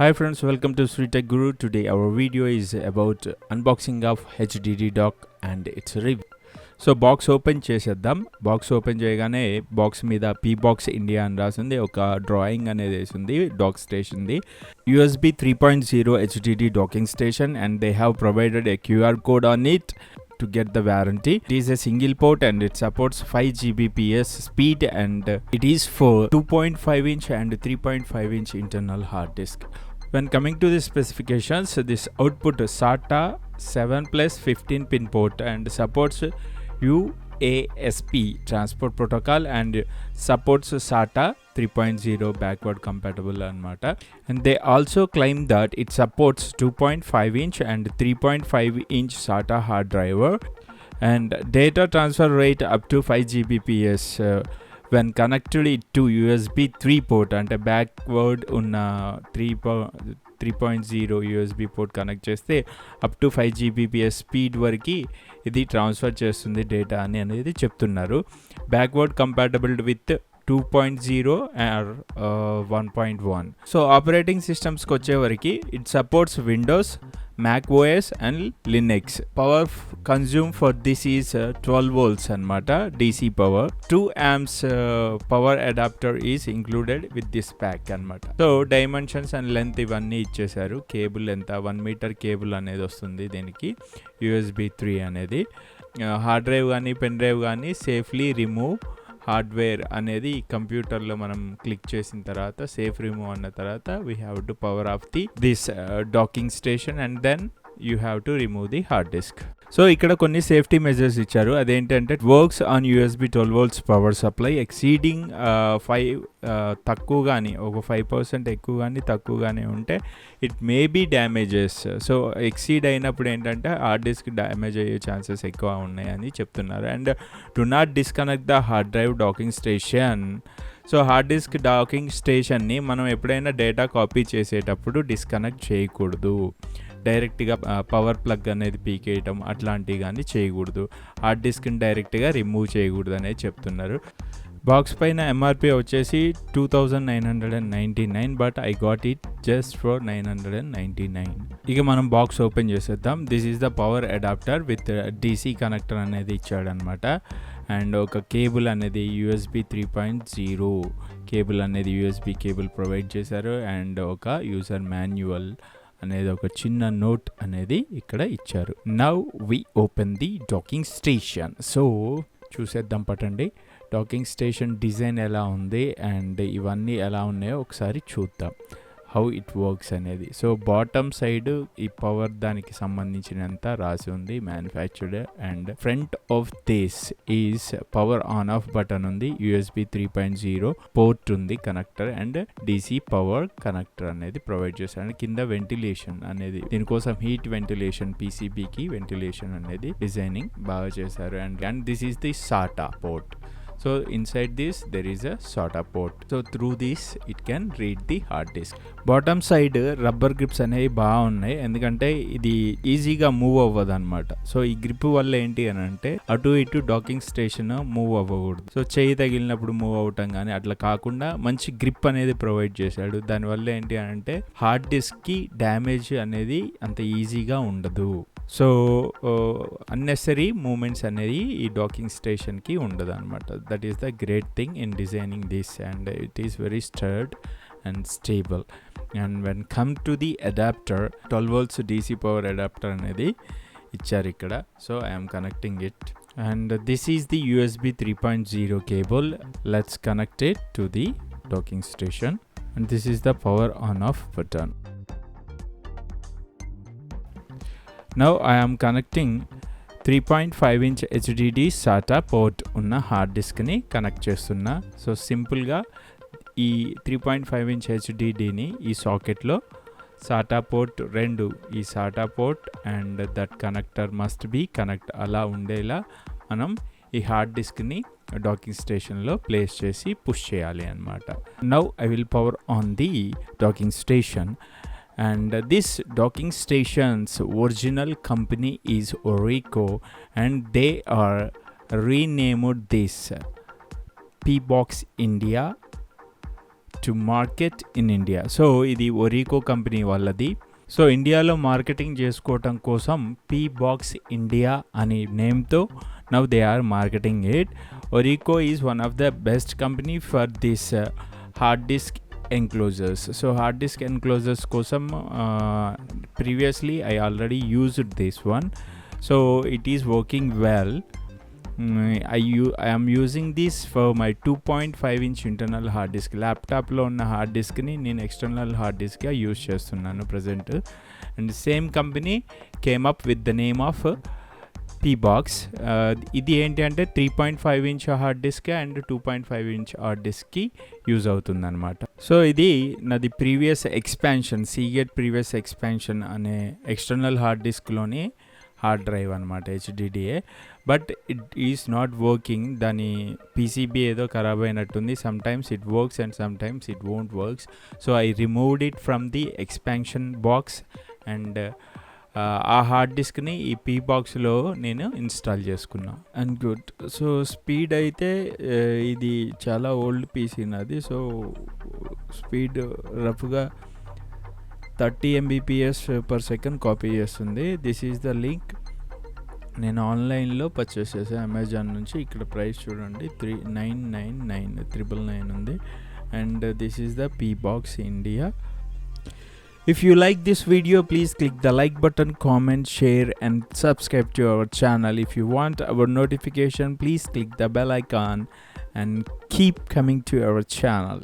Hi friends, welcome to Sri Tech Guru. Today our video is about unboxing of HDD dock and its review. So box open చేసేద్దాం. Box open చేయగానే box మీద P box India అని రాసింది, ఒక drawing అనేది వేసింది dock స్టేషన్ది. USB 3.0 HDD docking station and they have provided a QR code on it to get the warranty. It is a single port and it supports 5 Gbps speed and it is for 2.5 inch and 3.5 inch internal hard disk. When coming to the specifications, this output SATA 7 plus 15 pin port and supports UASP transport protocol and supports SATA 3.0 backward compatible anmata. And they also claim that it supports 2.5 inch and 3.5 inch SATA hard driver and data transfer rate up to 5 Gbps when connected to USB 3 port and a backward unna 3.0 USB port connect చేస్తే up to 5 Gbps speed వరకు ఇది transfer చేస్తుంది data అని అనేది చెప్తున్నారు. Backward compatible with 2.0 or 1.1. So operating సిస్టమ్స్కి వచ్చేవరకు it supports Windows, Mac OS and Linux. Power consumed for this is 12 volts anamata, DC power. 2 amps power adapter is included with this pack anamata. So dimensions and length ivanni ichesaru. Cable enta 1 meter cable anedi ostundi దీనికి USB 3 అనేది. Hard drive కానీ pen drive కానీ safely remove hardware అనేది కంప్యూటర్లో మనం click చేసిన తర్వాత safe remove అన్న తర్వాత we have to power off this docking station and then you have to remove the hard disk. So ఇక్కడ కొన్ని సేఫ్టీ మెజర్స్ ఇచ్చారు. అదేంటంటే works on USB 12 volts power supply exceeding 5 తక్కువ కానీ ఒక 5% ఎక్కువ కానీ తక్కువ కానీ ఉంటే it may be damages. So exceed అయినప్పుడు ఏంటంటే హార్డ్ డిస్క్ డ్యామేజ్ అయ్యే ఛాన్సెస్ ఎక్కువ ఉన్నాయని చెప్తున్నారు. And do not disconnect the hard drive docking station. So hard disk docking స్టేషన్ని మనం ఎప్పుడైనా డేటా కాపీ చేసేటప్పుడు డిస్కనెక్ట్ చేయకూడదు. డైరెక్ట్గా పవర్ ప్లగ్ అనేది పీకేయటం అట్లాంటివి కానీ చేయకూడదు. హార్డ్ డిస్క్ని డైరెక్ట్గా రిమూవ్ చేయకూడదు అనేది చెప్తున్నారు. బాక్స్ పైన MRP వచ్చేసి 2999 but I got it just for 999. ఇక మనం బాక్స్ ఓపెన్ చేసేద్దాం. This is the power adapter with DC connector అనేది ఇచ్చాడనమాట. అండ్ ఒక కేబుల్ అనేది USB 3.0 కేబుల్ అనేది USB కేబుల్ ప్రొవైడ్ చేశారు. అండ్ ఒక యూజర్ మాన్యువల్ అనేది ఒక చిన్న నోట్ అనేది ఇక్కడ ఇచ్చారు. Now we open the docking station. So చూసేద్దాం పట్టండి డాకింగ్ స్టేషన్ డిజైన్ ఎలా ఉంది అండ్ ఇవన్నీ ఎలా ఉన్నాయో ఒకసారి చూద్దాం హౌ ఇట్ వర్క్స్ అనేది. సో బాటమ్ సైడ్ ఈ పవర్ దానికి సంబంధించినంత రాసి ఉంది manufactured. And front of this is power on off button ఉంది, USB 3.0 పోర్ట్ ఉంది connector and DC power connector అనేది ప్రొవైడ్ చేశారు. కింద వెంటిలేషన్ అనేది దీనికోసం హీట్ వెంటిలేషన్ PCBకి వెంటిలేషన్ అనేది డిజైనింగ్ బాగా చేశారు. And this is the SATA port. So inside this there is a SATA port. So through this it can read the hard disk. Bottom side rubber grips అనేవి బాగున్నాయి, ఎందుకంటే ఇది ఈజీగా move అవ్వదు అనమాట. సో ఈ గ్రిప్ వల్ల ఏంటి అని అంటే అటు ఇటు డాకింగ్ స్టేషన్ మూవ్ అవ్వకూడదు. సో చేయి తగిలినప్పుడు మూవ్ అవటం కానీ అట్లా కాకుండా మంచి గ్రిప్ అనేది ప్రొవైడ్ చేశాడు. దానివల్ల ఏంటి అని అంటే హార్డ్ డిస్క్కి డ్యామేజ్ అనేది అంత ఈజీగా ఉండదు. సో అన్నెసరీ మూమెంట్స్ అనేది ఈ డాకింగ్ స్టేషన్కి ఉండదు అనమాట. That is the great thing in designing this and it is very స్టర్డ్ and stable. And when come to the adapter 12 volts DC power adapter అనేది ఇచ్చారు ఇక్కడ. So I'm connecting it and this is the USB 3.0 cable. Let's connect it to the docking station and this is the power on off button. Now I am connecting 3.5 inch HDD SATA port ఉన్న hard డిస్క్ని connect చేస్తున్నా. So సింపుల్గా ఈ 3.5 inch HDDని ఈ సాకెట్లో SATA port 2 ఈ SATA port and that connector must be connect అలా ఉండేలా మనం ఈ హార్డ్ డిస్క్ని డాకింగ్ స్టేషన్లో ప్లేస్ చేసి పుష్ చేయాలి అన్నమాట. Now I will power on the docking station. And this docking station's original company is Orico and they are renamed this P-Box India to market in India. So ఇది Orico company వాళ్ళది. So ఇండియాలో marketing చేసుకోవటం కోసం P box India అనే నేమ్తో now they are marketing it. Orico is one of the best company for this hard disk enclosures. So hard disk enclosures kosam previously I already used this one, so it is working well. I am using this for my 2.5 inch internal hard disk. Laptop lo unna hard disk ni nenu external hard disk ga use chestunnanu present, and same company came up with the name of P-Box. ఇది ఏంటి అంటే 3.5 inch hard disk and 2.5 inch hard డిస్క్కి use అవుతుంది అనమాట. So ఇది నాది previous expansion, Seagate previous expansion అనే external hard డిస్క్లోని హార్డ్ డ్రైవ్ అనమాట, హెచ్డిడిఏ. But it is not working. దాని పీసీబీ ఏదో ఖరాబ్ అయినట్టుంది. Sometimes it works and sometimes it won't works. So I removed it from the expansion box and ఆ hard డిస్క్ని ఈ పీ బాక్స్లో నేను ఇన్స్టాల్ చేసుకున్నా అండ్ గుడ్. సో స్పీడ్ అయితే ఇది చాలా ఓల్డ్ పీసీ నాది. సో స్పీడ్ రఫ్గా 30 Mbps per second కాపీ చేస్తుంది. This is the link. నేను ఆన్లైన్లో పర్చేస్ చేసాను అమెజాన్ నుంచి. ఇక్కడ ప్రైస్ చూడండి 999 ఉంది. And this is the P box India. If you like this video, please click the like button, comment, share and subscribe to our channel. If you want our notification, please click the bell icon and keep coming to our channel.